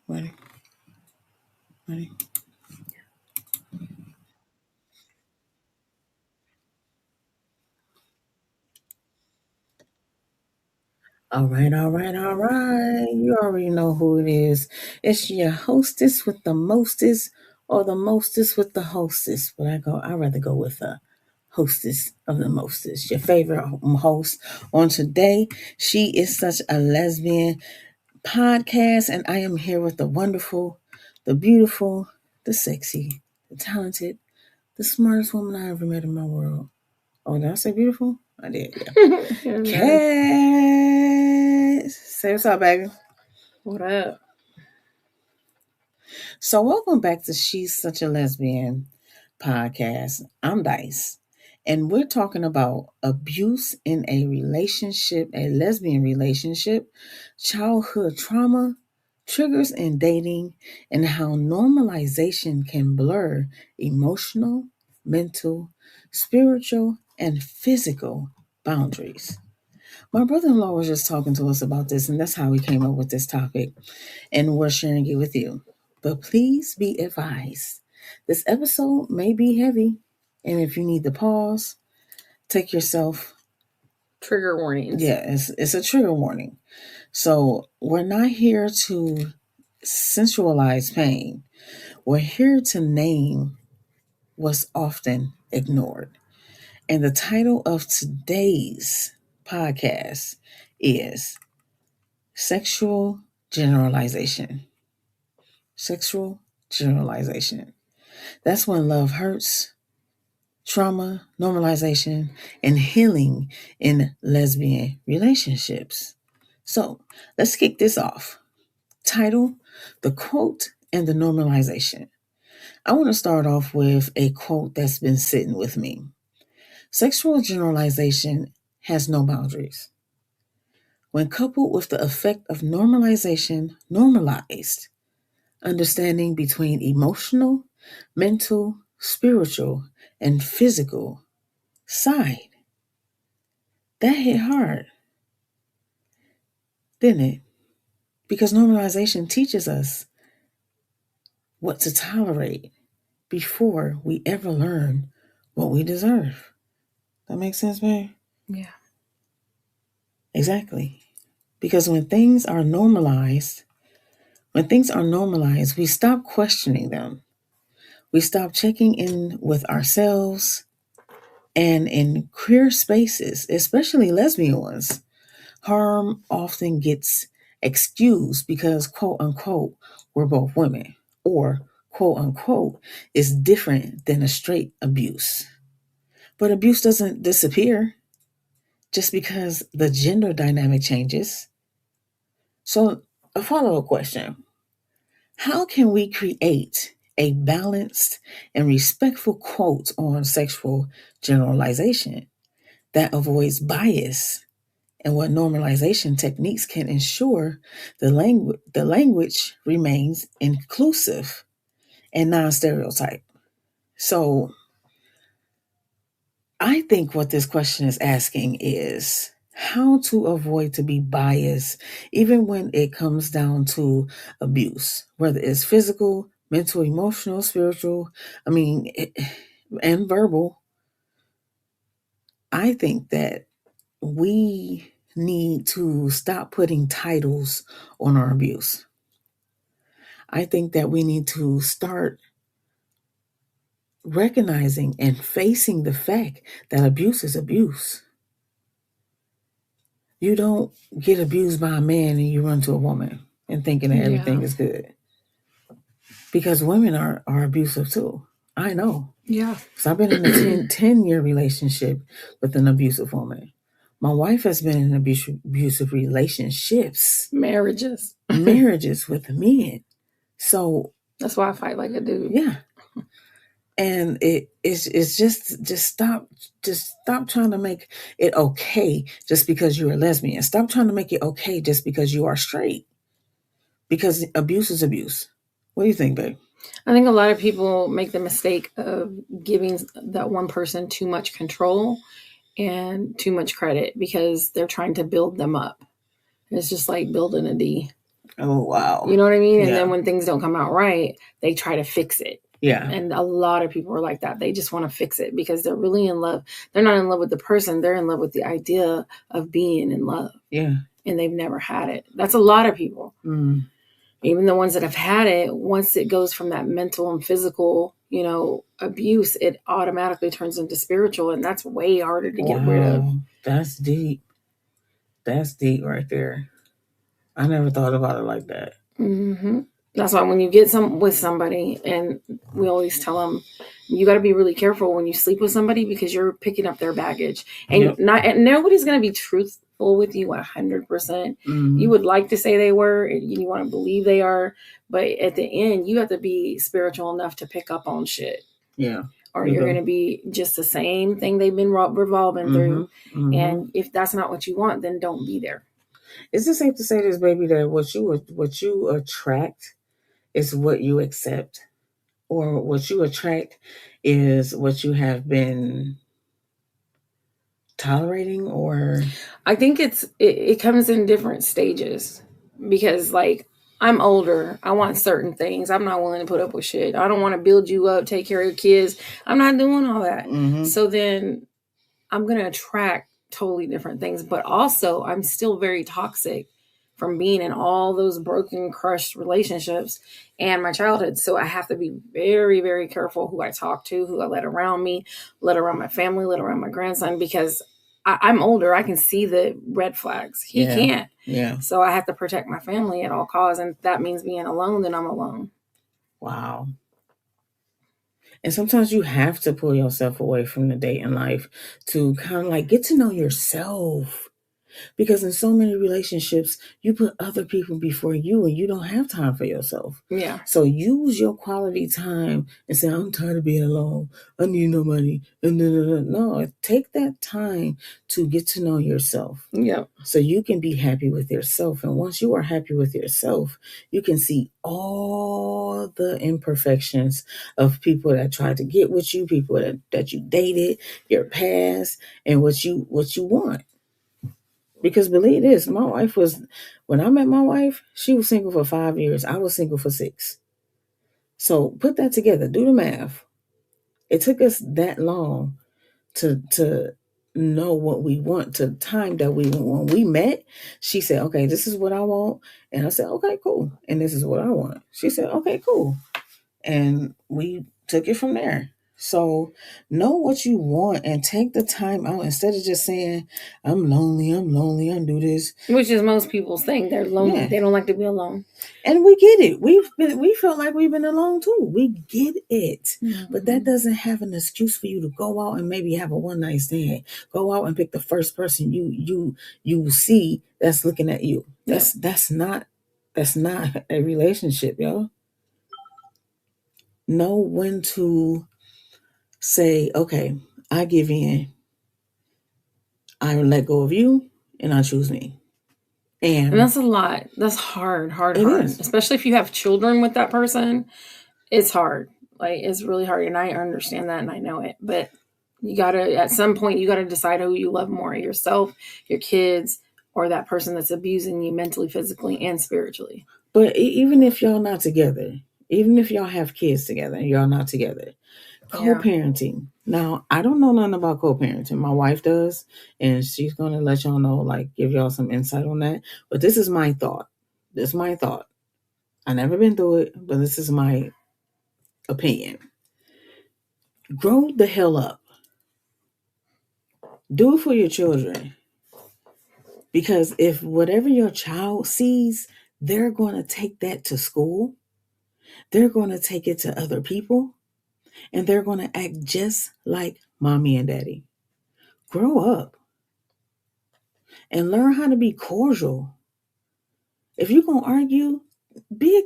Ready? All right, all right, all right. You already know who it is. It's your hostess with the mostest, or the mostest with the hostess. But I'd rather go with the hostess of the mostest. Your favorite host on today. She is such a lesbian podcast, and I am here with the wonderful, the beautiful, the sexy, the talented, the smartest woman I ever met in my world. Oh, did I say beautiful? I did, yeah. Cat. Say what's up, baby. What up? So, welcome back to She's Such a Lesbian podcast. I'm Dice, and we're talking about abuse in a relationship, a lesbian relationship, childhood trauma, triggers in dating, and how normalization can blur emotional, mental, spiritual, and physical boundaries. My brother in law was just talking to us about this, and that's how we came up with this topic, and we're sharing it with you. But please be advised this episode may be heavy, and if you need to pause, take yourself. Trigger warnings. Yeah, it's a trigger warning. So we're not here to sensualize pain, we're here to name what's often ignored. And the title of today's podcast is Sexual Generalization. Sexual generalization. That's when love hurts, trauma, normalization, and healing in lesbian relationships. So let's kick this off. Title, the quote, and the normalization. I want to start off with a quote that's been sitting with me. Sexual generalization has no boundaries. When coupled with the effect of normalization, normalized understanding between emotional, mental, spiritual, and physical side. That hit hard, didn't it? Because normalization teaches us what to tolerate before we ever learn what we deserve. That makes sense, babe? Yeah. Exactly. Because when things are normalized, we stop questioning them. We stop checking in with ourselves. And in queer spaces, especially lesbian ones, harm often gets excused because, quote unquote, we're both women, or, quote unquote, is different than a straight abuse. But abuse doesn't disappear just because the gender dynamic changes. So, a follow up question: how can we create a balanced and respectful quote on sexual generalization that avoids bias, and what normalization techniques can ensure the language remains inclusive and non-stereotype? So I think what this question is asking is how to avoid to be biased even when it comes down to abuse, whether it's physical, mental, emotional, spiritual, and verbal. I think that we need to stop putting titles on our abuse. I think that we need to start recognizing and facing the fact that abuse is abuse. You don't get abused by a man and you run to a woman and thinking that everything is good. Because women are abusive too. I know. Yeah. So I've been in a 10-year relationship with an abusive woman. My wife has been in abusive relationships. Marriages with men. So that's why I fight like a dude. Yeah. And it's just stop trying to make it okay just because you're a lesbian. Stop trying to make it okay just because you are straight. Because abuse is abuse. What do you think, babe? I think a lot of people make the mistake of giving that one person too much control and too much credit because they're trying to build them up. It's just like building a D. Oh, wow. You know what I mean? And Yeah. then when things don't come out right, they try to fix it. Yeah. And a lot of people are like that. They just want to fix it because they're really in love. They're not in love with the person. They're in love with the idea of being in love. Yeah. And they've never had it. That's a lot of people. Mm. Even the ones that have had it, once it goes from that mental and physical, abuse, it automatically turns into spiritual. And that's way harder to get rid of. That's deep. That's deep right there. I never thought about it like that. Mm-hmm. That's why when you get with somebody, and we always tell them, you got to be really careful when you sleep with somebody because you're picking up their baggage, and and nobody's going to be truthful with you 100%. Mm-hmm. You would like to say they were, and you want to believe they are, but at the end, you have to be spiritual enough to pick up on shit. Yeah. Or you're going to be just the same thing they've been revolving through. Mm-hmm. And if that's not what you want, then don't be there. Is it safe to say this, baby, that what you attract is what you accept, or what you attract is what you have been tolerating? Or I think it comes in different stages, because like I'm older, I want certain things. I'm not willing to put up with shit. I don't want to build you up, take care of your kids. I'm not doing all that. Mm-hmm. So then I'm going to attract totally different things, but also I'm still very toxic from being in all those broken, crushed relationships and my childhood. So I have to be very, very careful who I talk to, who I let around me, let around my family, let around my grandson, because I'm older. I can see the red flags. He can't. Yeah. So I have to protect my family at all costs. And if that means being alone, then I'm alone. Wow. And sometimes you have to pull yourself away from the dating life to kind of like get to know yourself. Because in so many relationships, you put other people before you and you don't have time for yourself. Yeah. So use your quality time and say, I'm tired of being alone. I need nobody. No, take that time to get to know yourself. Yeah. So you can be happy with yourself. And once you are happy with yourself, you can see all the imperfections of people that tried to get with you, people that you dated, your past, and what you want. Because believe this, when I met my wife, she was single for 5 years. I was single for 6. So put that together. Do the math. It took us that long to know what we want, to time that we want. When we met, she said, okay, this is what I want. And I said, okay, cool. And this is what I want. She said, okay, cool. And we took it from there. So know what you want and take the time out instead of just saying, I'm lonely, I do this. Which is most people's thing. They're lonely. Yeah. They don't like to be alone. And we get it. We felt like we've been alone too. We get it. Mm-hmm. But that doesn't have an excuse for you to go out and maybe have a one night stand. Go out and pick the first person you see that's looking at you. That's not a relationship, y'all. Know when to say, okay, I give in. I let go of you and I choose me. And that's a lot. That's hard. Is. Especially if you have children with that person. It's hard. Like, it's really hard. And I understand that and I know it. But you gotta, at some point, you gotta decide who you love more, yourself, your kids, or that person that's abusing you mentally, physically, and spiritually. But even if y'all not together, even if y'all have kids together and y'all not together, co-parenting. Now, I don't know nothing about co-parenting. My wife does, and she's going to let y'all know, like, give y'all some insight on that. But this is my thought. I never been through it, but this is my opinion. Grow the hell up. Do it for your children. Because if whatever your child sees, they're going to take that to school. They're going to take it to other people. And they're going to act just like mommy and daddy. Grow up. And learn how to be cordial. If you're going to argue, be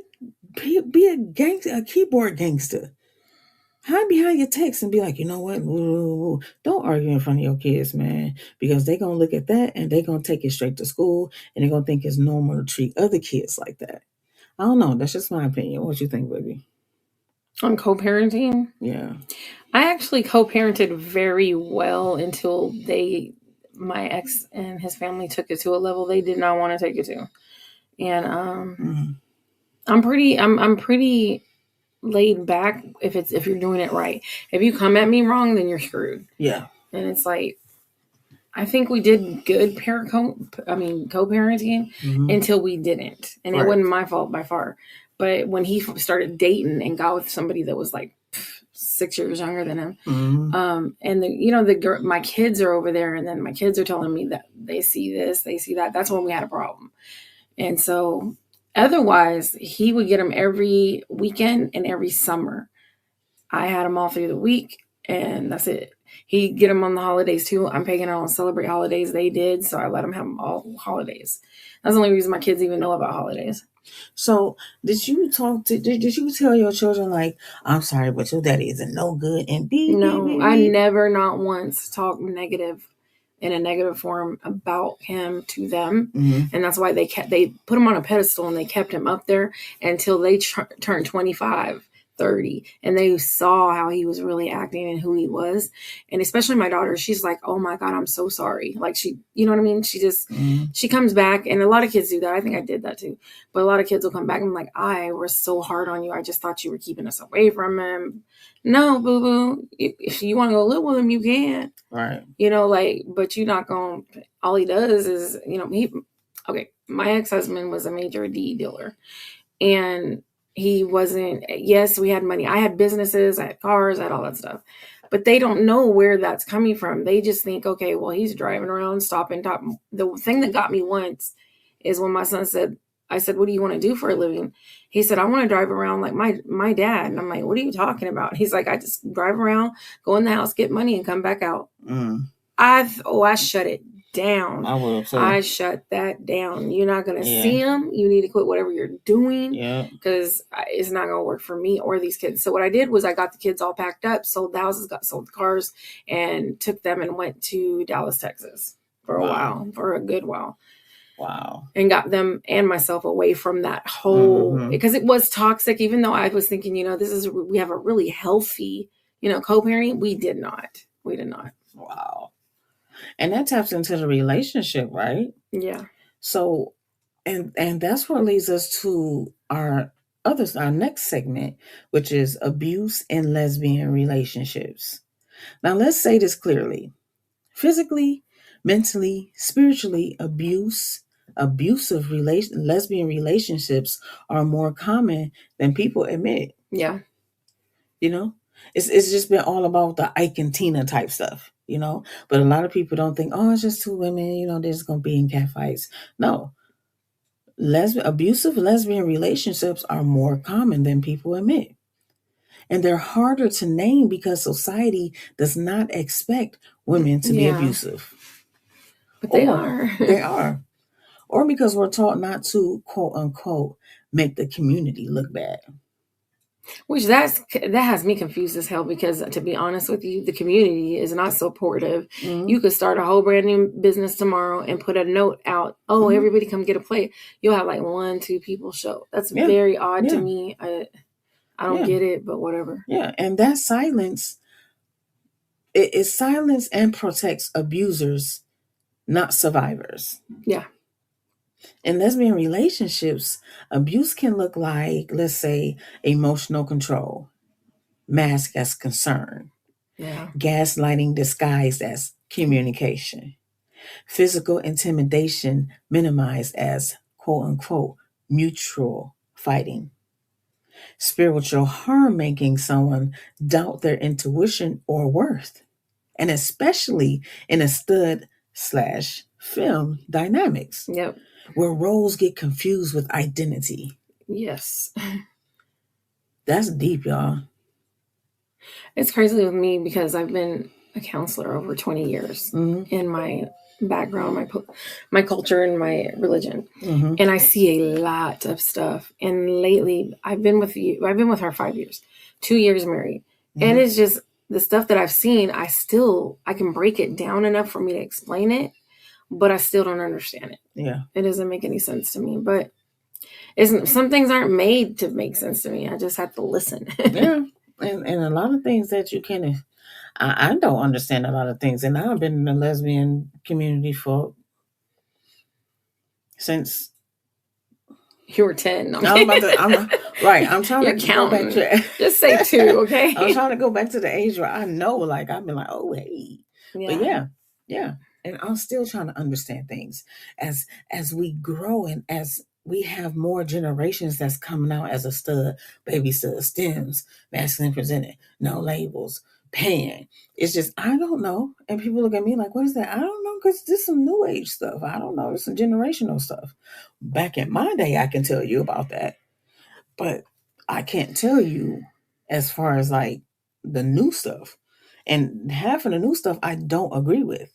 a gangster, a keyboard gangster. Hide behind your text and be like, you know what? Don't argue in front of your kids, man. Because they're going to look at that and they're going to take it straight to school. And they're going to think it's normal to treat other kids like that. I don't know. That's just my opinion. What you think, baby? On co-parenting? Yeah. I actually co-parented very well until my ex and his family took it to a level they did not want to take it to. And Mm. I'm pretty laid back if you're doing it right. If you come at me wrong, then you're screwed. Yeah. And it's like, I think we did good co-parenting until we didn't, and it Right. wasn't my fault by far. But when he started dating and got with somebody that was like 6 years younger than him, and my kids are over there, and then my kids are telling me that they see this, they see that. That's when we had a problem. And so, otherwise, he would get them every weekend and every summer. I had them all through the week, and that's it. He get them on the holidays too. I'm paying on celebrate holidays. They did, so I let them have them all holidays. That's the only reason my kids even know about holidays. So did you did you tell your children like, I'm sorry, but your daddy isn't no good and No, I never not once talked negative in a negative form about him to them. And that's why they put him on a pedestal and they kept him up there until they turned 25, 30, and they saw how he was really acting and who he was. And especially my daughter, she's like, oh my God, I'm so sorry. Like, she, you know what I mean? She just, she comes back, and a lot of kids do that. I think I did that too. But a lot of kids will come back and be like, I was so hard on you. I just thought you were keeping us away from him. No, boo boo. If you want to go live with him, you can. Right. But you're not going to, all he does is, my ex-husband was a major D dealer. And he wasn't, yes, we had money. I had businesses, I had cars, I had all that stuff. But they don't know where that's coming from. They just think, okay, well, he's driving around, stopping, top. The thing that got me once is when my son said, I said, what do you want to do for a living? He said, I want to drive around like my dad. And I'm like, what are you talking about? He's like, I just drive around, go in the house, get money, and come back out. I shut it down. I shut that down. You're not going to see him. You need to quit whatever you're doing because it's not going to work for me or these kids. So what I did was I got the kids all packed up, sold the houses, sold the cars, and took them and went to Dallas, Texas for a good while. Wow. And got them and myself away from that whole, because it was toxic, even though I was thinking, we have a really healthy, co-parenting. We did not. Wow. And that taps into the relationship, right? Yeah. So, and that's what leads us to our next segment, which is abuse in lesbian relationships. Now, let's say this clearly. Physically, mentally, spiritually, abusive lesbian relationships are more common than people admit. Yeah. It's just been all about the Ike and Tina type stuff, but a lot of people don't think, oh, it's just two women, they're just going to be in catfights. No. Abusive lesbian relationships are more common than people admit. And they're harder to name because society does not expect women to be abusive. But they are. They are. Or because we're taught not to, quote unquote, make the community look bad. Which that has me confused as hell, because to be honest with you, the community is not supportive. You could start a whole brand new business tomorrow and put a note out. Oh, everybody come get a plate. You'll have like 1-2 people show. That's very odd to me. I don't get it, but whatever. Yeah, and that silence, it silence and protects abusers, not survivors. Yeah. In lesbian relationships, abuse can look like, let's say, emotional control, masked as concern, gaslighting disguised as communication, physical intimidation minimized as, quote unquote, mutual fighting, spiritual harm making someone doubt their intuition or worth, and especially in a stud/film dynamics. Yep. Where roles get confused with identity. Yes. That's deep, y'all. It's crazy with me because I've been a counselor over 20 years in my background, my culture, and my religion. And I see a lot of stuff. And lately, I've been with her 5 years, 2 years married. And it's just the stuff that I've seen, I can break it down enough for me to explain it, but I still don't understand it. Yeah. It doesn't make any sense to me. But some things aren't made to make sense to me. I just have to listen. Yeah. And a lot of things that you can, I don't understand a lot of things. And I've been in the lesbian community since You were 10. I'm about to. I'm trying You're to go back counting. to. Just say 2, okay? I'm trying to go back to the age where I know, like I've been like, oh hey, but yeah, and I'm still trying to understand things as we grow and as we have more generations that's coming out as a stud, baby stud, stems, masculine presented, no labels, pan. It's just I don't know, and people look at me like, what is that? I don't know because this is some new age stuff. I don't know. It's some generational stuff. Back in my day, I can tell you about that. But I can't tell you as far as like the new stuff. And half of the new stuff I don't agree with.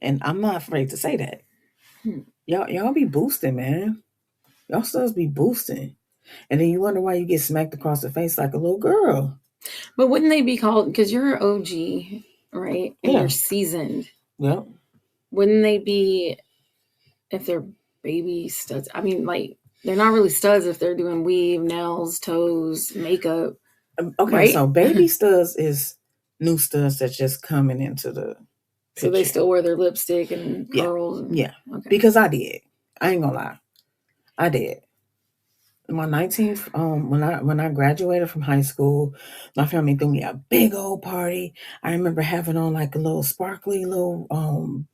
And I'm not afraid to say that. Y'all be boosting, man. Y'all stuff be boosting. And then you wonder why you get smacked across the face like a little girl. But wouldn't they be called, because you're an OG, right? And Yeah. you're seasoned. Yep. Wouldn't they be, if they're baby studs? I mean, like, they're not really studs if they're doing weave, nails, toes, makeup. Okay, right? so baby studs is new studs that's just coming into the picture. So they still wear their lipstick and pearls? Yeah. Okay. Because I did. I ain't gonna lie. I did. My 19th, when I graduated from high school, my family threw me a big old party. I remember having on like a little sparkly little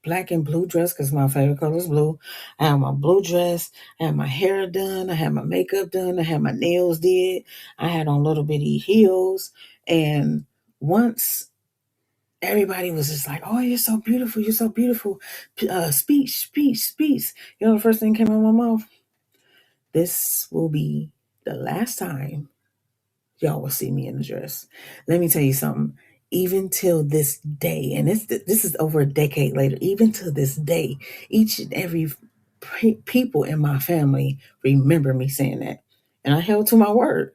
black and blue dress because my favorite color is blue. I had my blue dress, I had my hair done, I had my makeup done, I had my nails did, I had on little bitty heels, and once everybody was just like, "Oh, you're so beautiful, you're so beautiful." Speech. You know, the first thing came out of my mouth. This will be the last time y'all will see me in a dress. Let me tell you something. Even till this day, and this is over a decade later, even to this day, each and every people in my family remember me saying that. And I held to my word.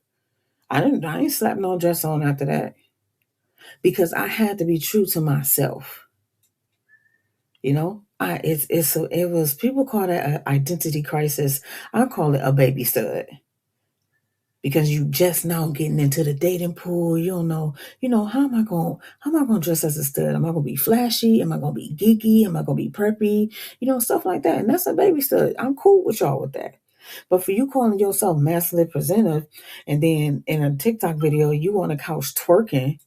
I ain't slapped no dress on after that. Because I had to be true to myself. You know? It was people call that an identity crisis. I call it a baby stud. Because you just now getting into the dating pool. You don't know, how am I gonna dress as a stud? Am I gonna be flashy? Am I gonna be geeky? Am I gonna be preppy? Stuff like that. And that's a baby stud. I'm cool with y'all with that. But for you calling yourself masculine presenter, and then in a TikTok video you on a couch twerking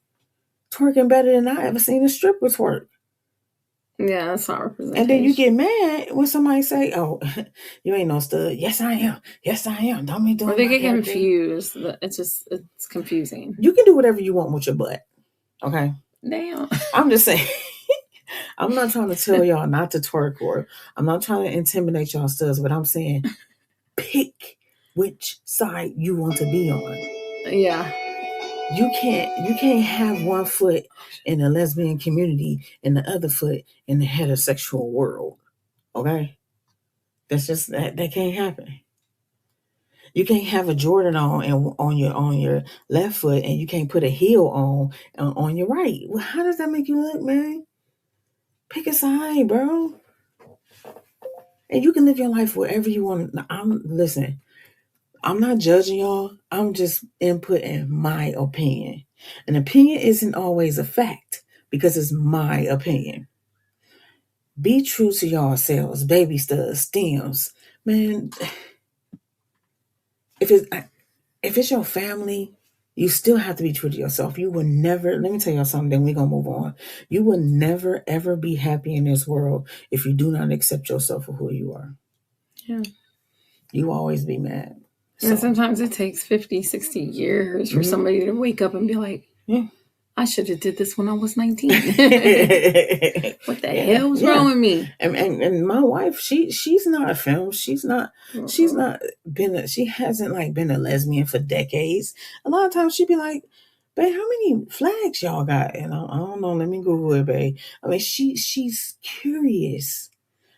better than I ever seen a stripper twerk. Yeah, that's not representation. And then you get mad when somebody say, "Oh, you ain't no stud." Yes, I am. Yes, I am. Don't be doing. Or they get confused. It's confusing. You can do whatever you want with your butt. Okay. Damn. I'm just saying. I'm not trying to tell y'all not to twerk, or I'm not trying to intimidate y'all studs, but I'm saying pick which side you want to be on. Yeah. You can't have one foot in the lesbian community and the other foot in the heterosexual world. Okay? That's just that can't happen. You can't have a Jordan on and on your left foot, and you can't put a heel on your right. Well, how does that make you look, man? Pick a side, bro. And you can live your life wherever you want. Listen, I'm not judging y'all. I'm just inputting my opinion. An opinion isn't always a fact because it's my opinion. Be true to yourselves, baby studs, stems. Man, if it's your family, you still have to be true to yourself. You will never, let me tell y'all something, then we're going to move on. You will never, ever be happy in this world if you do not accept yourself for who you are. Yeah. You will always be mad. And sometimes it takes 50, 60 years for somebody to wake up and be like, I should have did this when I was 19. What the hell was wrong with me? And my wife, she's not a femme. She hasn't like been a lesbian for decades. A lot of times she'd be like, babe, how many flags y'all got? And I don't know, let me Google it, babe. I mean, she's curious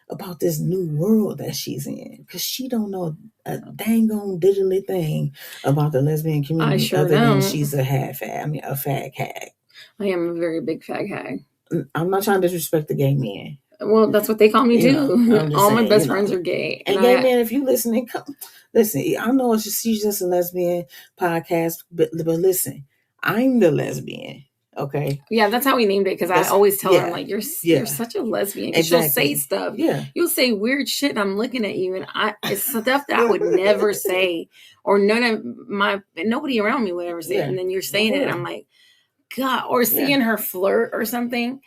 about this new world that she's in because she don't know a dang on diddly thing about the lesbian community than she's a fag hag. I am a very big fag hag. I'm not trying to disrespect the gay men. Well, that's what they call me too. All my best friends are gay. And gay men, if you listening, listen. I know she's just a lesbian podcast, but listen, I'm the lesbian. Okay. Yeah, that's how we named it, because I always tell her, I'm like, you're yeah. such a lesbian. Exactly. She'll say stuff. Yeah. You'll say weird shit, and I'm looking at you, and it's stuff that I would never say, or nobody around me would ever say. Yeah. And then you're saying it, and I'm like, God, or Yeah. seeing her flirt or something.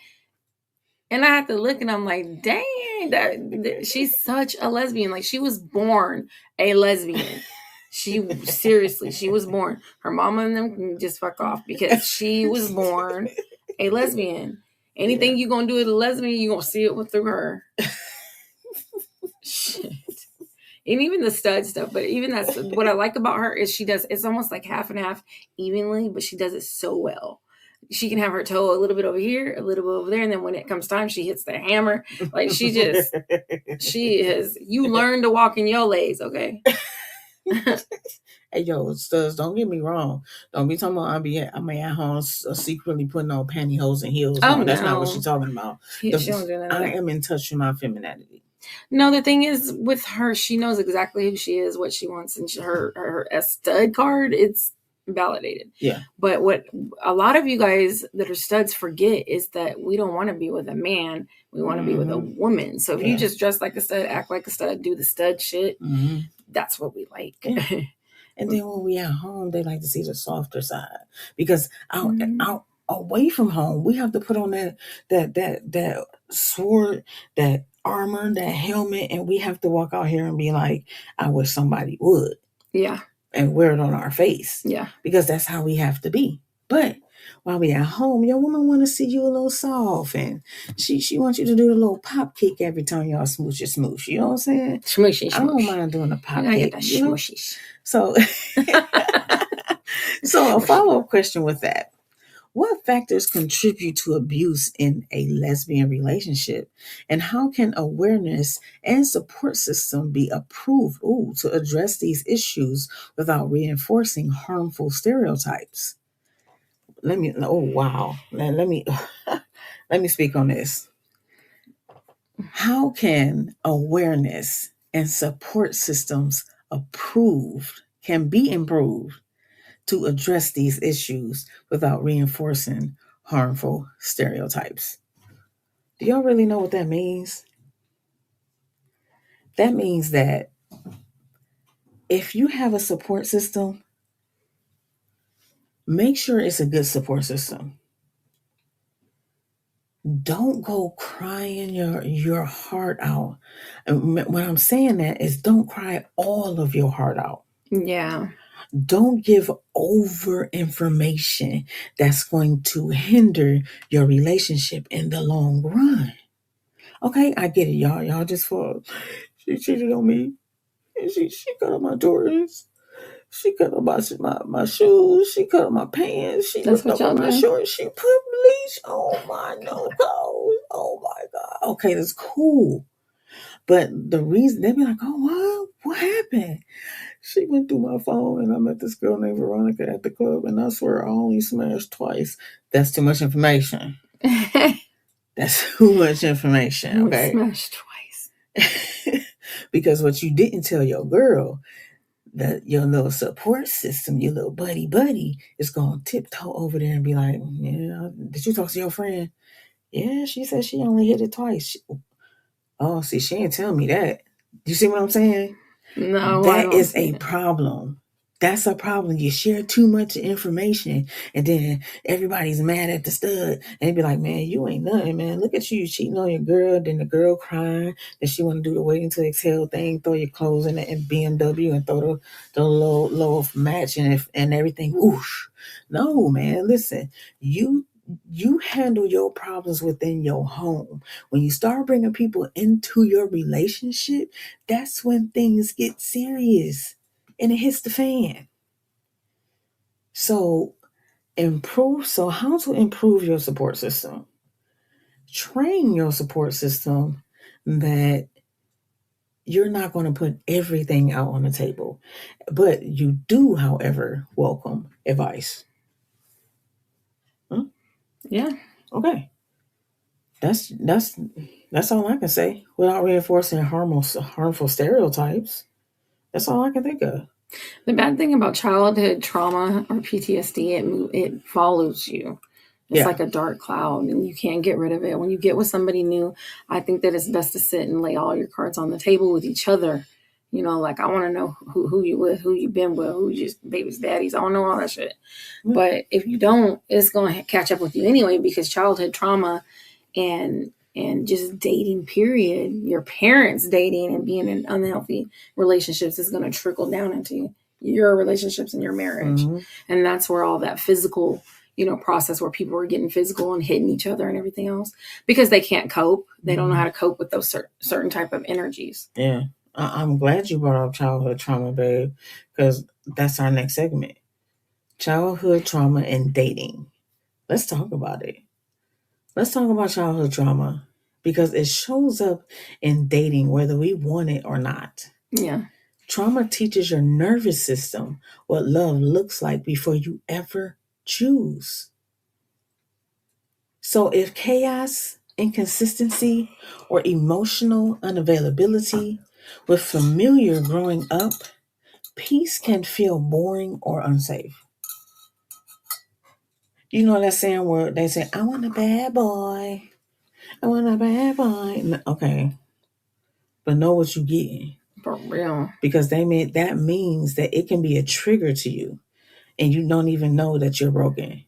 And I have to look, and I'm like, dang, she's such a lesbian. Like, she was born a lesbian. She was born. Her mama and them can just fuck off, because she was born a lesbian. Anything you're gonna do with a lesbian, you're gonna see it through her. Shit. And even the stud stuff, but even that's what I like about her is it's almost like half and half evenly, but she does it so well. She can have her toe a little bit over here, a little bit over there, and then when it comes time, she hits the hammer. Like, she is. You learn to walk in your legs, okay? Hey, yo, studs, don't get me wrong. Don't be talking about I'm at home secretly putting on pantyhose and heels on. That's not what she's talking about. She don't do that. I am in touch with my femininity. No, the thing is with her, she knows exactly who she is, what she wants, and her stud card, it's validated. Yeah. But what a lot of you guys that are studs forget is that we don't want to be with a man. We want to be with a woman. So if you just dress like a stud, act like a stud, do the stud shit, that's what we like. Yeah. And then when we at home, they like to see the softer side, because out away from home, we have to put on that sword, that armor, that helmet, and we have to walk out here and be like, I wish somebody would. Yeah. And wear it on our face. Yeah. Because that's how we have to be. But while we at home, your woman want to see you a little soft, and she wants you to do the little pop kick every time y'all smoosh. You know what I'm saying? Smoosh. I don't mind doing a pop kick. You know? So, so a follow-up question with that. What factors contribute to abuse in a lesbian relationship, and how can awareness and support system be approved to address these issues without reinforcing harmful stereotypes? Let me speak on this. How can awareness and support systems can be improved to address these issues without reinforcing harmful stereotypes? Do y'all really know what that means? That means that if you have a support system, make sure it's a good support system. Don't go crying your heart out. And when I'm saying that is, don't cry all of your heart out. Yeah. Don't give over information that's going to hinder your relationship in the long run. Okay, I get it, y'all. Y'all just fall. She cheated on me. And she cut up my Jordans. She cut up my shoes. She cut up my pants. She ripped up my shorts. She put bleach on my nose. Oh my God. Okay, that's cool. But the reason, they be like, oh, what happened? She went through my phone, and I met this girl named Veronica at the club, and I swear I only smashed twice. That's too much information. That's too much information. Okay. Smashed twice. Because what you didn't tell your girl, that your little support system, your little buddy is going to tiptoe over there and be like, yeah, did you talk to your friend? Yeah, she said she only hit it twice. Oh, see, she didn't tell me that. You see what I'm saying? No, that is a problem. That's a problem. You share too much information, and then everybody's mad at the stud, and they be like, man, you ain't nothing, man. Look at you cheating on your girl. Then the girl crying that she want to do the waiting to exhale thing, throw your clothes in the BMW and throw the low match and everything. Whoosh. No, man, listen, you handle your problems within your home. When you start bringing people into your relationship, that's when things get serious and it hits the fan. So how to improve your support system? Train your support system that you're not going to put everything out on the table, but you do, however, welcome advice. Yeah. Okay. That's all I can say without reinforcing harmful stereotypes. That's all I can think of. The bad thing about childhood trauma or PTSD, it follows you. It's like a dark cloud and you can't get rid of it. When you get with somebody new, I think that it's best to sit and lay all your cards on the table with each other. You know, like I want to know who you with, who you been with, who just baby's daddies. I don't know all that shit. But if you don't, it's going to catch up with you anyway, because childhood trauma and just dating, period, your parents dating and being in unhealthy relationships is going to trickle down into your relationships and your marriage. And that's where all that physical, you know, process where people are getting physical and hitting each other and everything else because they can't cope. They don't know how to cope with those certain type of energies. Yeah. I'm glad you brought up childhood trauma, babe, because that's our next segment. Childhood trauma and dating. Let's talk about it. Let's talk about childhood trauma because it shows up in dating whether we want it or not. Yeah. Trauma teaches your nervous system what love looks like before you ever choose. So if chaos, inconsistency, or emotional unavailability with familiar growing up, peace can feel boring or unsafe. You know that saying where they say, I want a bad boy. I want a bad boy. Okay. But know what you're getting. For real. Because that means that it can be a trigger to you and you don't even know that you're broken.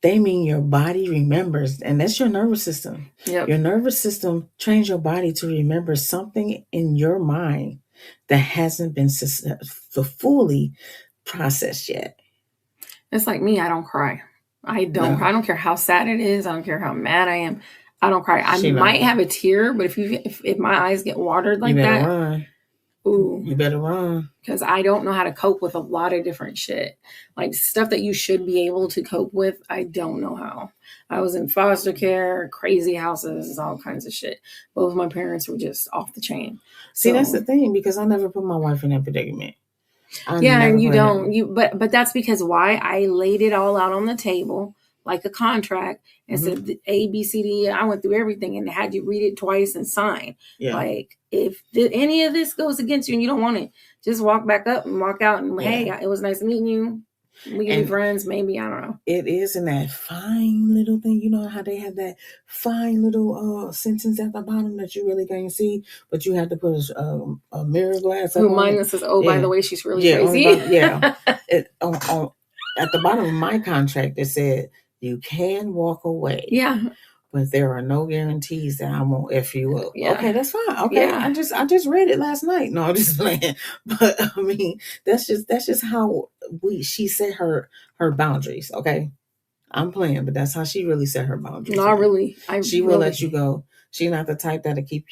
They mean your body remembers, and that's your nervous system. Yep. Your nervous system trains your body to remember something in your mind that hasn't been fully processed yet. It's like me. I don't cry. I don't care how sad it is. I don't care how mad I am. I don't cry. I might have a tear, but if my eyes get watered like that, run. Ooh, you better run. Because I don't know how to cope with a lot of different shit. Like stuff that you should be able to cope with, I don't know how. I was in foster care, crazy houses, all kinds of shit. Both of my parents were just off the chain. See, that's the thing, because I never put my wife in that predicament. And you don't. But that's because why? I laid it all out on the table like a contract and said A, B, C, D. I went through everything and had you read it twice and sign. Yeah. Like if any of this goes against you and you don't want it, just walk back up and walk out and hey, it was nice meeting you. We can be friends, maybe. I don't know. It is in that fine little thing. You know how they have that fine little sentence at the bottom that you really can't see, but you have to put a mirror glass up. Mine that says, "Oh, by the way, she's really crazy." At the bottom of my contract, it said you can walk away. Yeah. But there are no guarantees that I won't F you up. Yeah. Okay, that's fine. Okay. Yeah. I just read it last night. No, I'm just playing. But I mean, that's just how she set her boundaries. Okay. I'm playing, but that's how she really set her boundaries. Not really. She will let you go. She's not the type that'll keep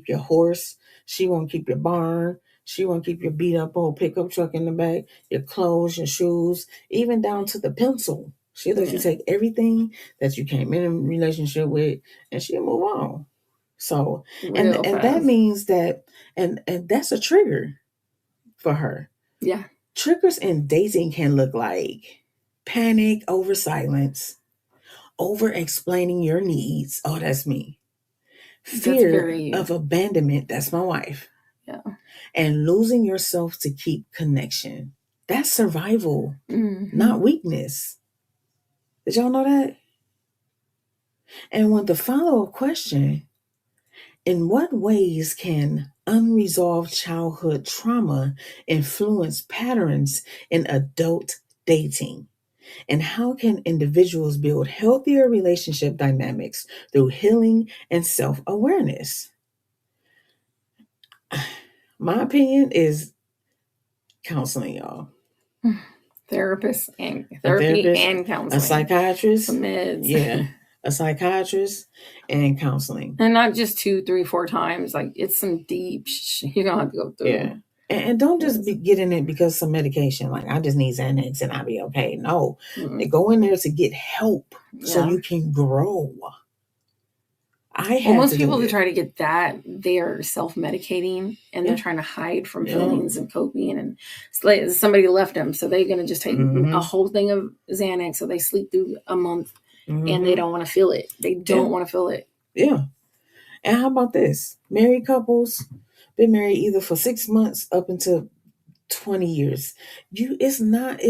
your horse. She won't keep your barn. She won't keep your beat up old pickup truck in the back, your clothes, your shoes, even down to the pencil. She'll let you take everything that you came in a relationship with, and she'll move on. So, and that means that, and that's a trigger for her. Yeah. Triggers in dating can look like panic over silence, over explaining your needs. Oh, that's me. Fear of abandonment. That's my wife. Yeah. And losing yourself to keep connection. That's survival, not weakness. Did y'all know that? And with the follow-up question, in what ways can unresolved childhood trauma influence patterns in adult dating? And how can individuals build healthier relationship dynamics through healing and self-awareness? My opinion is counseling, y'all. Therapy and counseling. A psychiatrist. Some meds. Yeah. A psychiatrist and counseling. And not just 2, 3, 4 times. Like it's some deep you're going to have to go through. Yeah. And don't just get in it because some medication, like I just need Xanax and I'll be okay. No. Go in there to get help so you can grow. Most people that try to get that, they are self-medicating and they're trying to hide from feelings and coping. And like somebody left them, so they're going to just take a whole thing of Xanax, so they sleep through a month and they don't want to feel it. They don't want to feel it. Yeah. And how about this? Married couples been married either for 6 months up until 20 years. It's not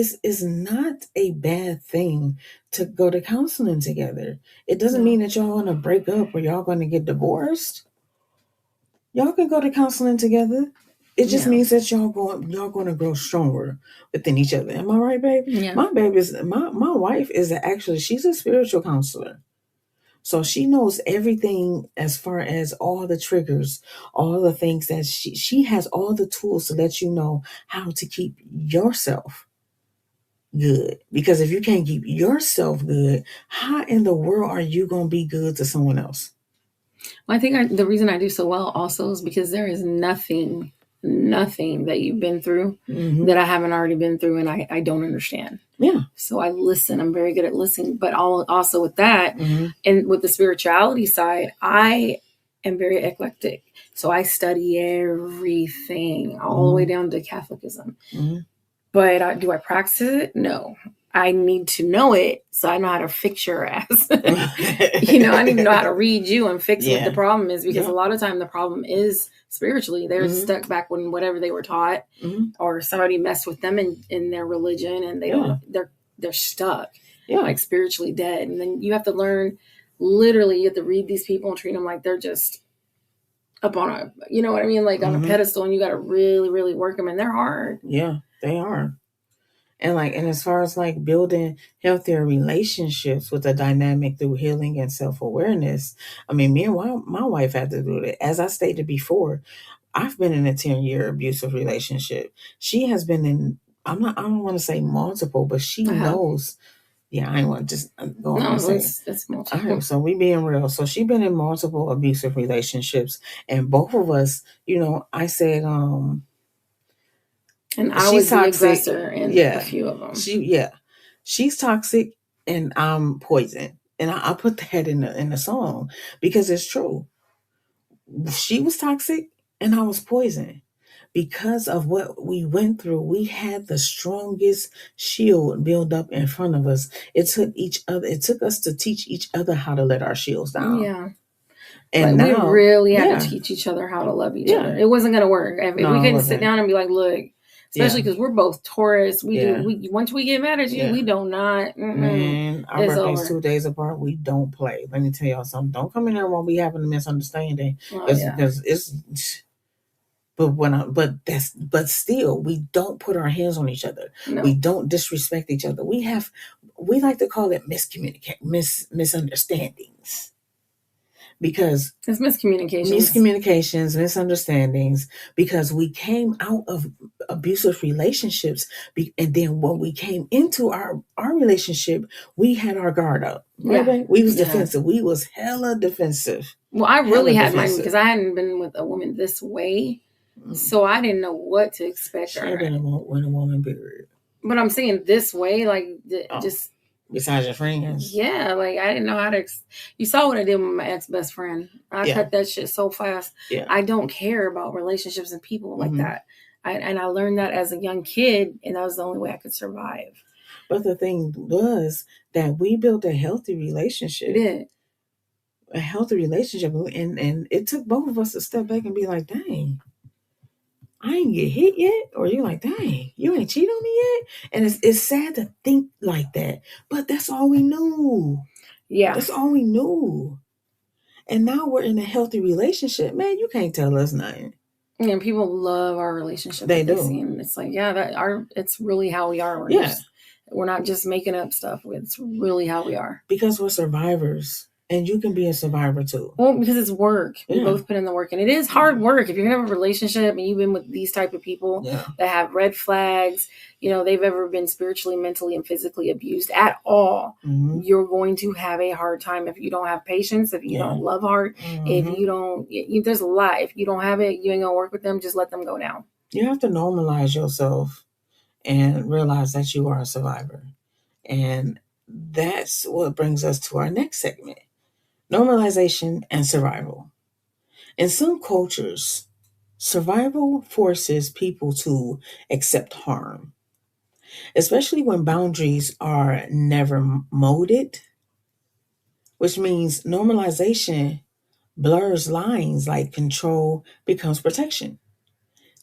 a bad thing to go to counseling together. It doesn't No. mean that y'all gonna break up or y'all gonna get divorced. Y'all can go to counseling together. It just Yeah. means that y'all going to grow stronger within each other. Am I right, babe? Yeah. My wife is actually, she's a spiritual counselor. So she knows everything as far as all the triggers, all the things that she has all the tools to let you know how to keep yourself good. Because if you can't keep yourself good, how in the world are you going to be good to someone else? Well, I think the reason I do so well also is because there is nothing that you've been through that I haven't already been through and I don't understand. Yeah. So I listen. I'm very good at listening. But also with that, and with the spirituality side, I am very eclectic. So I study everything all the way down to Catholicism. But do I practice it? No. I need to know it so I know how to fix your ass. I need to know how to read you and fix what the problem is, because a lot of time the problem is spiritually. They're stuck back when whatever they were taught, or somebody messed with them in their religion, and they're stuck, like spiritually dead. And then you have to learn, literally, you have to read these people and treat them like they're just up on a, you know what I mean, like on a pedestal, and you got to really, really work them, and they're hard. Yeah, they are. And as far as like building healthier relationships with a dynamic through healing and self-awareness, I mean, me and my wife had to do that. As I stated before, I've been in a 10-year abusive relationship. She has been in, I don't want to say multiple, but she knows. Yeah, I ain't want to just go on and say. It's multiple. So we being real. So she been in multiple abusive relationships, and both of us, I said, and I she's was the toxic. aggressor in a few of them. She's toxic, and I'm poison. And I put that in the song because it's true. She was toxic, and I was poison. Because of what we went through, we had the strongest shield build up in front of us. It took us to teach each other how to let our shields down. Yeah. And like, now we really had to teach each other how to love each other. It wasn't going to work. If we couldn't sit down and be like, look, especially because we're both Taurus. We once we get mad at you, we don't not. Man, our birthday's 2 days apart. We don't play. Let me tell y'all something. Don't come in there when we having a misunderstanding. Because it's. But still, we don't put our hands on each other. No. We don't disrespect each other. We like to call it misunderstandings. Because it's miscommunications, misunderstandings, because we came out of abusive relationships, and then when we came into our relationship, we had our guard up. Right? We was defensive. We was hella defensive. Well, I really had mine because I hadn't been with a woman this way, so I didn't know what to expect. Should have been with a woman, period. But I'm saying this way, like just. Besides your friends? Yeah, like I didn't know how to. You saw what I did with my ex-best friend. I cut that shit so fast. Yeah. I don't care about relationships and people like that. I learned that as a young kid, and that was the only way I could survive. But the thing was that we built a healthy relationship. We did. A healthy relationship. And it took both of us to step back and be like, dang, I ain't get hit yet. Or you're like, dang, you ain't cheat on me yet. And it's sad to think like that. But that's all we knew. Yeah. That's all we knew. And now we're in a healthy relationship. Man, you can't tell us nothing. And people love our relationship. They do. It's like, it's really how we are. We're not just making up stuff. It's really how we are. Because we're survivors. And you can be a survivor too. Well, because it's work. We both put in the work. And it is hard work. If you're going to have a relationship and you've been with these type of people that have red flags, they've ever been spiritually, mentally, and physically abused at all, you're going to have a hard time if you don't have patience, if you don't love hard, if you don't, there's a lot. If you don't have it, you ain't going to work with them. Just let them go now. You have to normalize yourself and realize that you are a survivor. And that's what brings us to our next segment. Normalization and survival. In some cultures, survival forces people to accept harm, especially when boundaries are never molded, which means normalization blurs lines like control becomes protection,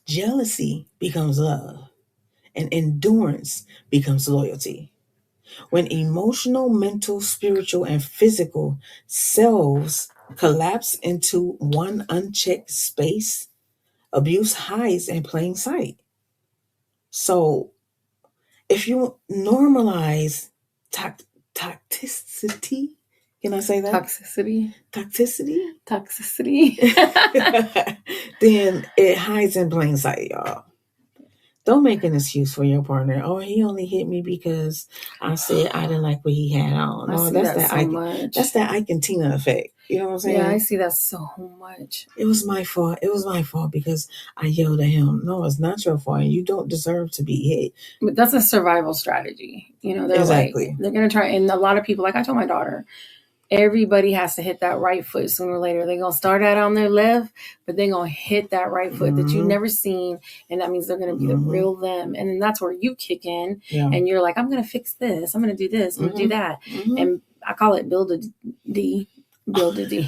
jealousy becomes love, and endurance becomes loyalty. When emotional, mental, spiritual, and physical selves collapse into one unchecked space, abuse hides in plain sight. So if you normalize toxicity, can I say that? Toxicity. Toxicity? Toxicity. Then it hides in plain sight, y'all. Don't make an excuse for your partner. Oh, he only hit me because I said I didn't like what he had on. No, that's that so much. That's that Ike and Tina effect. You know what I'm saying? Yeah, I see that so much. It was my fault. It was my fault because I yelled at him. No, it's not your fault. You don't deserve to be hit. But that's a survival strategy. You know, they're exactly. Like, they're going to try. And a lot of people, like I told my daughter, everybody has to hit that right foot sooner or later. They're going to start out on their left, but they're going to hit that right foot that you've never seen. And that means they're going to be the real them. And then that's where you kick in and you're like, I'm going to fix this. I'm going to do this. I'm going to do that. And I call it build a D. Build a D.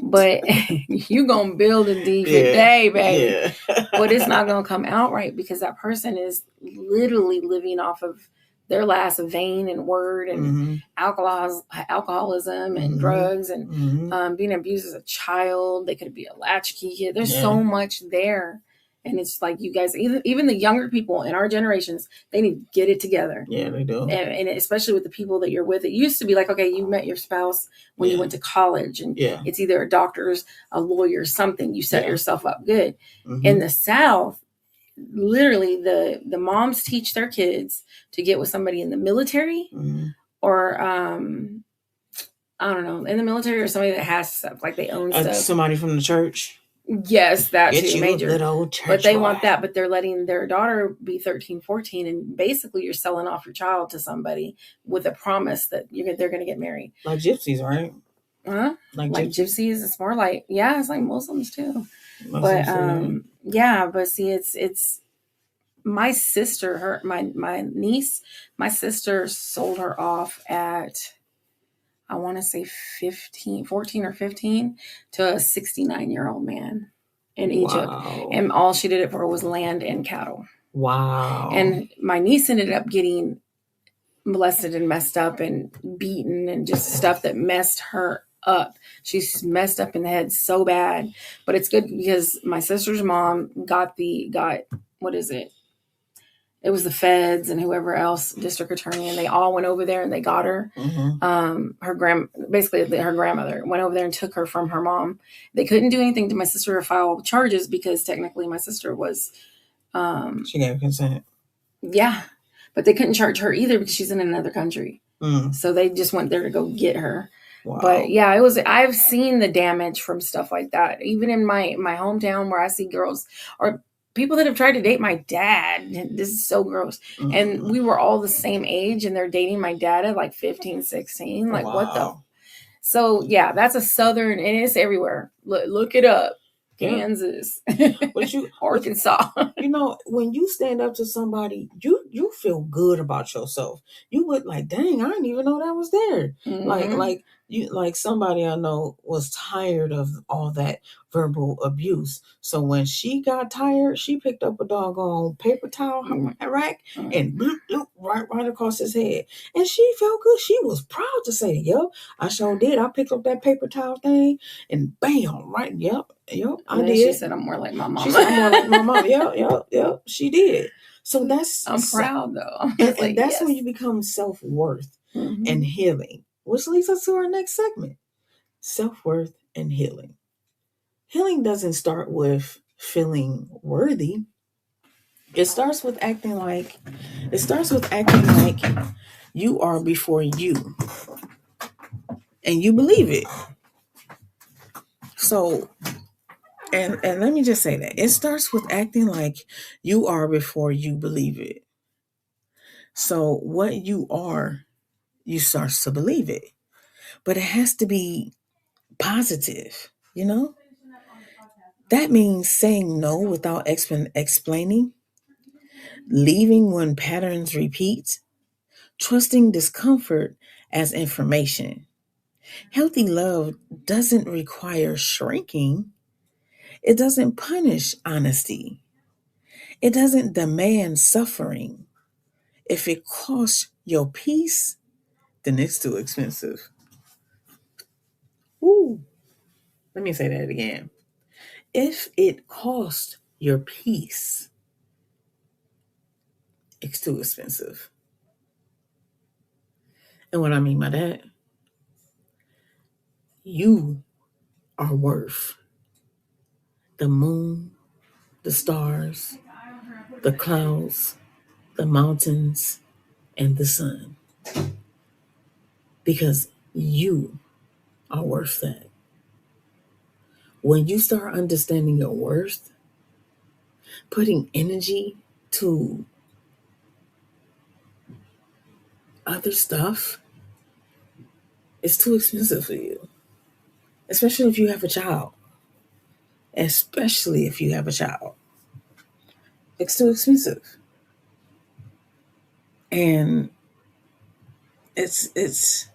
But you going to build a D for day, baby. But it's not going to come out right because that person is literally living off of their last vein and word and alcoholism and drugs and being abused as a child. They could be a latchkey kid. There's so much there. And it's like you guys, even the younger people in our generations, they need to get it together. Yeah, they do. And especially with the people that you're with. It used to be like, okay, you met your spouse when you went to college and it's either a doctor's, a lawyer, something. You set yourself up good. In the South, literally the moms teach their kids to get with somebody in the military or I don't know, in the military or somebody that has stuff, like they own stuff. Somebody from the church. Yes, that get too, major. Good old church but they want that, but they're letting their daughter be 13, 14, and basically you're selling off your child to somebody with a promise that they're going to get married. Like gypsies, right? Huh? Like gypsies. It's more like, it's like Muslims too. But see, it's my sister, my niece, my sister sold her off at, I want to say 14 or 15 to a 69-year-old man in Egypt. And all she did it for was land and cattle. Wow. And my niece ended up getting molested and messed up and beaten and just stuff that messed her up. She's messed up in the head so bad. But it's good because my sister's mom got what is it? It was the feds and whoever else, district attorney, and they all went over there and they got her. Her grandmother went over there and took her from her mom. They couldn't do anything to my sister or file charges because technically my sister was... she gave consent. Yeah, but they couldn't charge her either because she's in another country. So they just went there to go get her. Wow. But yeah, I've seen the damage from stuff like that. Even in my hometown where I see girls or people that have tried to date my dad. This is so gross. And we were all the same age and they're dating my dad at like 15, 16. Like what the? So yeah, that's a Southern, and it's everywhere. Look it up. Kansas, Arkansas. You know, when you stand up to somebody, you feel good about yourself. You would like, dang, I didn't even know that was there. Like somebody I know was tired of all that verbal abuse. So when she got tired, she picked up a doggone paper towel rack and bloop, bloop, right across his head. And she felt good. She was proud to say, yep, I sure did. I picked up that paper towel thing and bam, right, yep, I did. She said, I'm more like my mom. She said, I'm more like my mom. Yep, she did. So I'm proud though. And that's when you become self-worth and healing, which leads us to our next segment. Self-worth and healing. Healing doesn't start with feeling worthy. It starts with acting like you are before you. And you believe it. So, and let me just say that. It starts with acting like you are before you believe it. So what you are, you start to believe it. But it has to be positive, you know? That means saying no without explaining, leaving when patterns repeat, trusting discomfort as information. Healthy love doesn't require shrinking. It doesn't punish honesty. It doesn't demand suffering. If it costs your peace, then it's too expensive. Ooh, let me say that again. If it costs your peace, it's too expensive. And what I mean by that, you are worth the moon, the stars, the clouds, the mountains, and the sun. Because you are worth that. When you start understanding your worth, putting energy to other stuff, it's too expensive for you. Especially if you have a child. Especially if you have a child. It's too expensive. And it's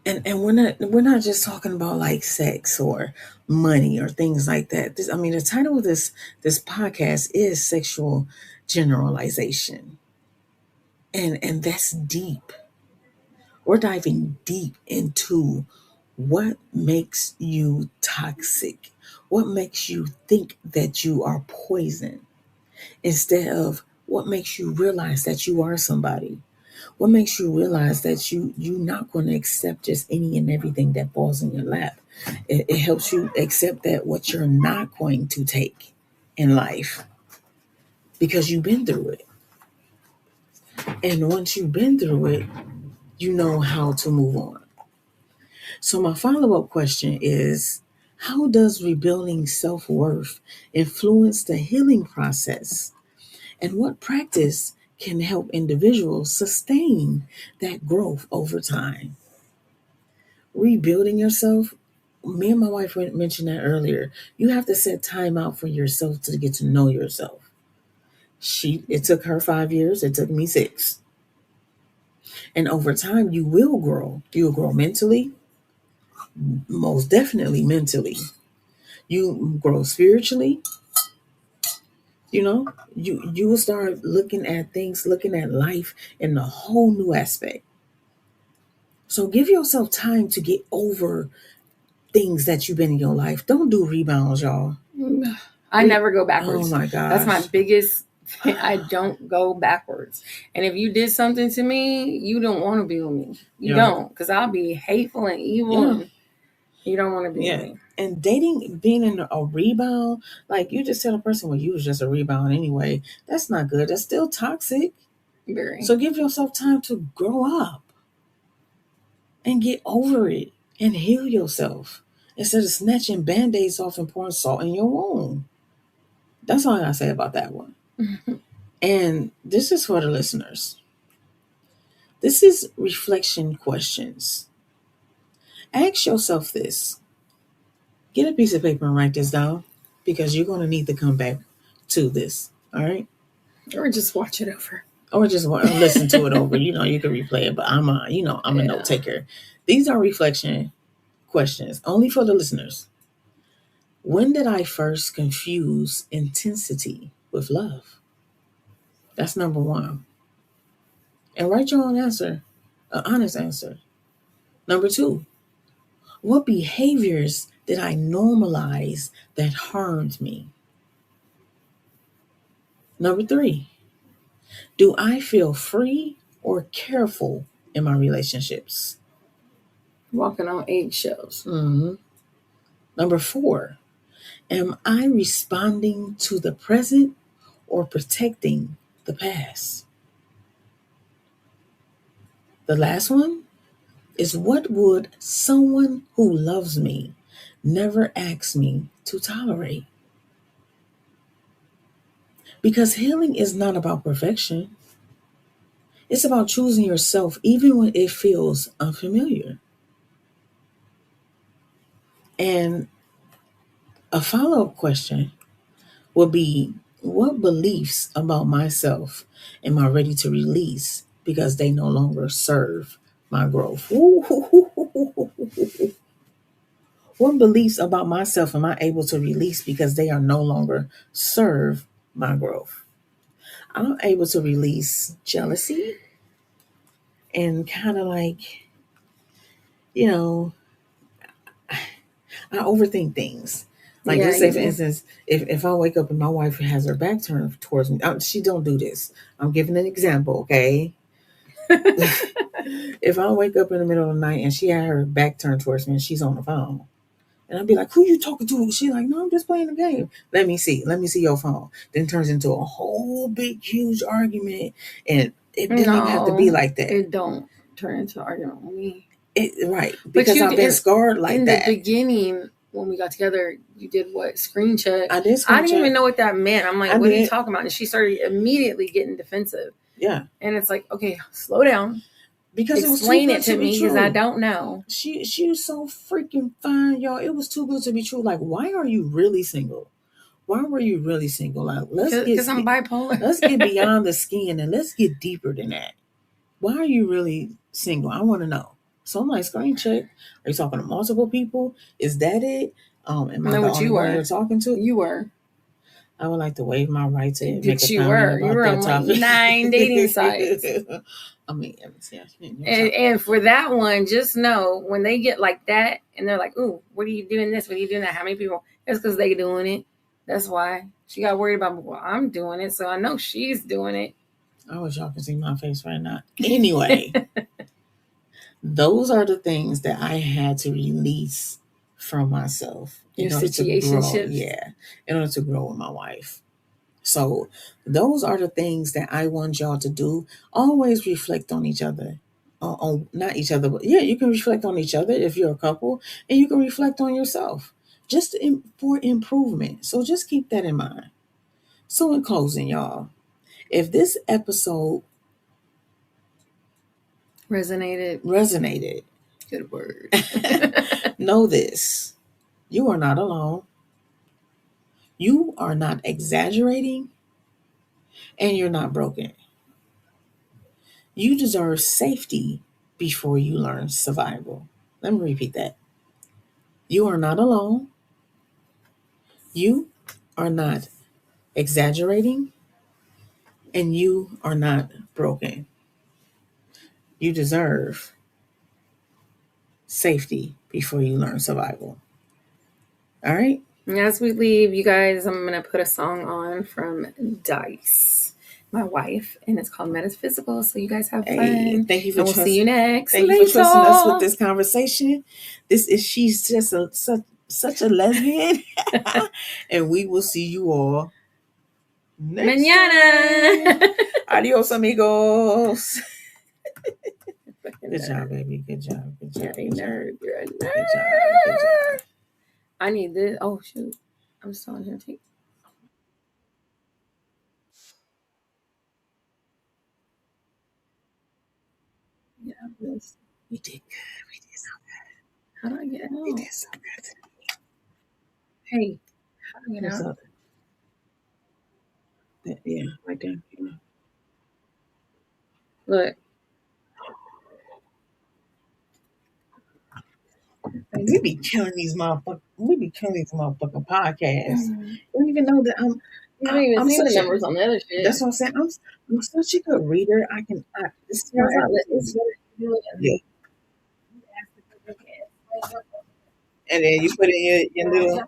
and we're not just talking about like sex or money or things like that. I mean, the title of this podcast is Sexual Generalization. And that's deep. We're diving deep into what makes you toxic, what makes you think that you are poison, instead of what makes you realize that you are somebody. What makes you realize that you're not going to accept just any and everything that falls in your lap. It helps you accept that what you're not going to take in life because you've been through it. And once you've been through it, you know how to move on. So my follow-up question is, how does rebuilding self-worth influence the healing process? And what practice can help individuals sustain that growth over time? Rebuilding yourself, me and my wife mentioned that earlier. You have to set time out for yourself to get to know yourself. It took her 5 years, it took me 6. And over time, you will grow. You'll grow mentally, most definitely mentally. You grow spiritually, you will start looking at things, looking at life in a whole new aspect. So give yourself time to get over things that you've been in your life. Don't do rebounds, y'all. I never go backwards. Oh my gosh. That's my biggest. I don't go backwards. And if you did something to me, you don't want to be with me. You don't, because I'll be hateful and evil. And you don't want to be with me. And dating, being in a rebound, like you just tell a person, well, you was just a rebound anyway. That's not good. That's still toxic. Very. So give yourself time to grow up and get over it and heal yourself instead of snatching band-aids off and pouring salt in your wound. That's all I gotta say about that one. And this is for the listeners. This is reflection questions. Ask yourself this. Get a piece of paper and write this down because you're going to need to come back to this. All right? Or just watch it over. Or just listen to it over. You can replay it, but I'm a note taker. These are reflection questions only for the listeners. When did I first confuse intensity with love? That's number 1. And write your own answer, an honest answer. Number 2, what behaviors did I normalize that harmed me? Number 3, do I feel free or careful in my relationships? Walking on eggshells. Mm-hmm. Number 4, am I responding to the present or protecting the past? The last one is, what would someone who loves me never ask me to tolerate? Because healing is not about perfection. It's about choosing yourself even when it feels unfamiliar. And a follow-up question would be, what beliefs about myself am I ready to release because they no longer serve my growth? What beliefs about myself am I able to release because they are no longer serve my growth. I'm able to release jealousy and kind of like, you know, I overthink things. Like, Yeah, let's say, you for do. instance, if I wake up and my wife has her back turned towards me, she don't do this. I'm giving an example, okay? If I wake up in the middle of the night and she had her back turned towards me and she's on the phone, and I'd be like, "Who you talking to?" She's like, "No, I'm just playing the game. Let me see. Let me see your phone." Then it turns into a whole big, huge argument, and it didn't even have to be No, like that. it don't turn into an argument with me. Right, But because you I've been did scarred like in the that. beginning when we got together. You did what? Screen check. I did I screen didn't check. even know what that meant. I'm like, I what are you did. talking about? And she started immediately getting defensive. Yeah, And it's like, okay, slow down. because it was too Explain good it to to be me because I true. don't know. She was so freaking fine, y'all. It was too good to be true. Like, why are you really single? Why were you really single? Like, Because I'm bipolar. let's get beyond the skin and let's get deeper than that. Why are you really single? I want to know. So I'm like, screen check. Are you talking to multiple people? Is that it? Am I I know the what only you one you're were. talking to? You were. I would like to waive my right to make a But you comment were. You about were that on like topic. 9 dating sites. I mean, yeah, And for that one, just know when they get like that and they're like, "Ooh, what are you doing this? What are you doing that? How many people?" It's because they doing it. That's why she got worried about. Well, I'm doing it, so I know she's doing it. I wish y'all could see my face right now. Anyway, those are the things that I had to release from myself Your in order to grow. situationships. Yeah, in order to grow with my wife. So those are the things that I want y'all to do. Always reflect on each other. On not each other, but yeah, you can reflect on each other if you're a couple, and you can reflect on yourself just for improvement. So just keep that in mind. So in closing, y'all, if this episode Resonated. resonated, Good word. know this: you are not alone. You are not exaggerating, and you're not broken. You deserve safety before you learn survival. Let me repeat that. You are not alone. You are not exaggerating, and you are not broken. You deserve safety before you learn survival. All right? As we leave, you guys, I'm going to put a song on from Dice, my wife, and it's called Metaphysical. So you guys have Hey, fun, and we'll see you next thank you for trusting us with later. this conversation. This is She's Just such a Lesbian. And we will see you all next time. Mañana. Adios, amigos. Fucking Good job, nerd. baby. Good job. Good job. You're a Good job. nerd. You're a nerd. Good job. Good job. I need this. Oh, shoot. I'm still on here. Take. Yeah, this. We did good. We did so How do I get good. We out? did so good. Hey, how do I get What's out? up? Yeah, right there. Yeah. Look. We be killing these motherfuckers. We be killing these motherfucking podcasts. You You don't even know that haven't even I'm seen the such a. numbers on the other shit. That's what I'm saying. I'm such a good reader. I can. This is Yeah, my it's everything. better to do it. Yeah. You ask the question. And then you put in your little